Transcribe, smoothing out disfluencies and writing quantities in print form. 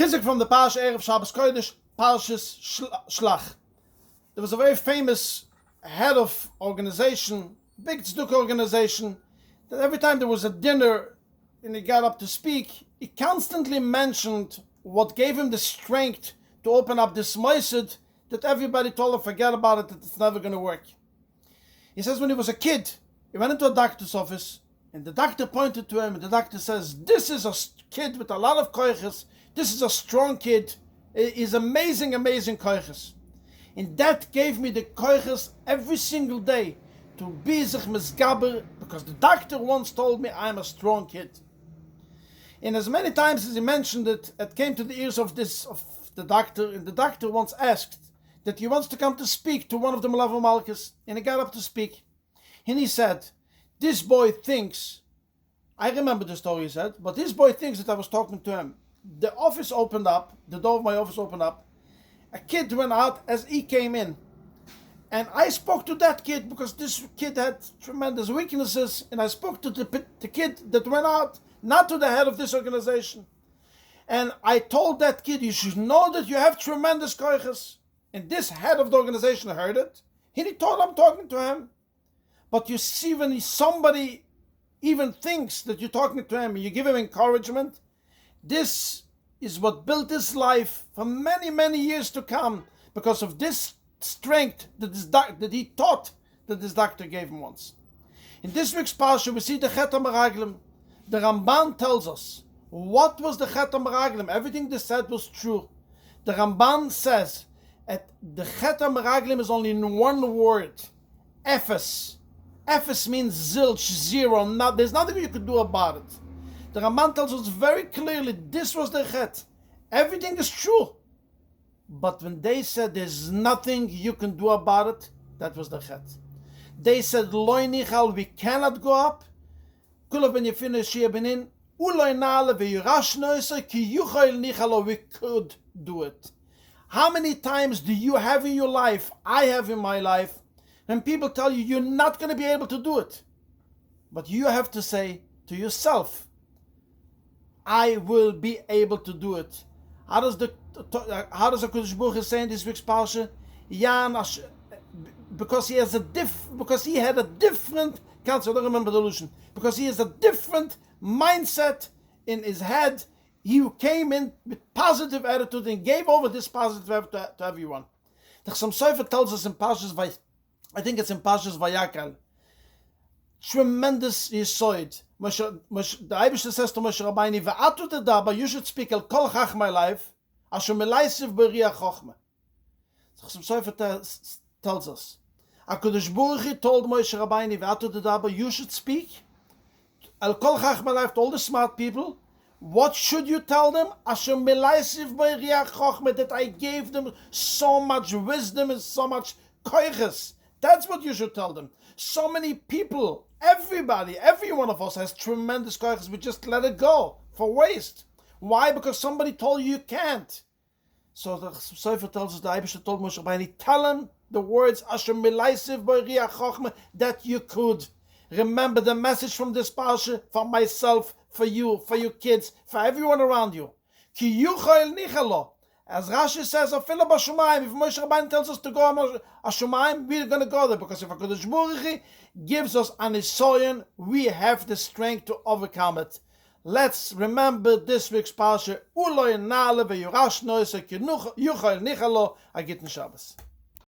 Chizuk from the Parsha Erev Shabbos Kodesh, Parshas Shlach. There was a very famous head of organization, big Chizuk organization, that every time there was a dinner and he got up to speak, he constantly mentioned what gave him the strength to open up this moised that everybody told him, forget about it, that it's never going to work. He says when he was a kid, he went into a doctor's office, and the doctor pointed to him, and the doctor says, this is a kid with a lot of koiches, this is a strong kid, he's amazing koiches. And that gave me the koiches every single day to be sich misgaber, because the doctor once told me I'm a strong kid. And as many times as he mentioned it, it came to the ears of the doctor, and the doctor once asked that he wants to come to speak to one of the Malav Malchus, and he got up to speak. And he said, this boy thinks, I remember the story he said, but this boy thinks that I was talking to him. The office opened up, the door of my office opened up, a kid went out as he came in. And I spoke to that kid because this kid had tremendous weaknesses, and I spoke to the kid that went out, not to the head of this organization. And I told that kid, you should know that you have tremendous koiches. And this head of the organization heard it, and he thought I'm talking to him. But you see, when somebody even thinks that you're talking to him and you give him encouragement, this is what built his life for many, many years to come, because of this strength that he thought that this doctor gave him once. In this week's Parsha, we see the Chet HaMeraglim. The Ramban tells us what was the Chet HaMeraglim. Everything they said was true. The Ramban says that the Chet HaMeraglim is only in one word, Ephes. Ephes means zilch, zero. There's nothing you could do about it. The Ramban tells us very clearly this was the Chet. Everything is true. But when they said there's nothing you can do about it, that was the Chet. They said, Loi nichal, we cannot go up. Kulav ben yefinish here benin. Uloi nale ve'yirash noise ki yuchayil nichalo, we could do it. How many times do you have in your life, I have in my life, when people tell you you're not going to be able to do it? But you have to say to yourself, I will be able to do it. How does the Kodesh Baruch Hu say in this week's Parsha? Because he had a different counsel. I don't remember the allusion. Because he has a different mindset in his head. He came in with positive attitude and gave over this positive attitude to everyone. The Chassam Sofer tells us in Parshas, I think it's in Parshas Vayakal, tremendous yisoid. The Eibishter says to Moshe Rabbeinu, "Ve'atu tedaba, you should speak el kol chach my life, asher melaisiv b'riach chochma." The Chassam Sofer tells us, HaKadosh Baruch Hu told Moshe Rabbeinu, "Ve'atu tedaba, you should speak el kol chach my life to all the smart people." What should you tell them? Asher melaisiv b'riach chochma, that I gave them so much wisdom and so much koiches. That's what you should tell them. So many people, everybody, every one of us has tremendous koiches. We just let it go for waste. Why? Because somebody told you can't. So the Sefer tells us, the Eibishter told Moshe Rabbeinu, tell him the words Asher milaisiv b'riach chochma, that you could. Remember the message from this parsha, for myself, for you, for your kids, for everyone around you. Ki yuchayil nichalo. As Rashi says, if Moshe Rabbeinu tells us to go Hashemayim, we're going to go there, because if HaKadosh Baruch Hu gives us an Isoyan, we have the strength to overcome it. Let's remember this week's Parsha, Uloi nale ve'yurash noise ki yuchayil nichalo, a gittin Shabbos.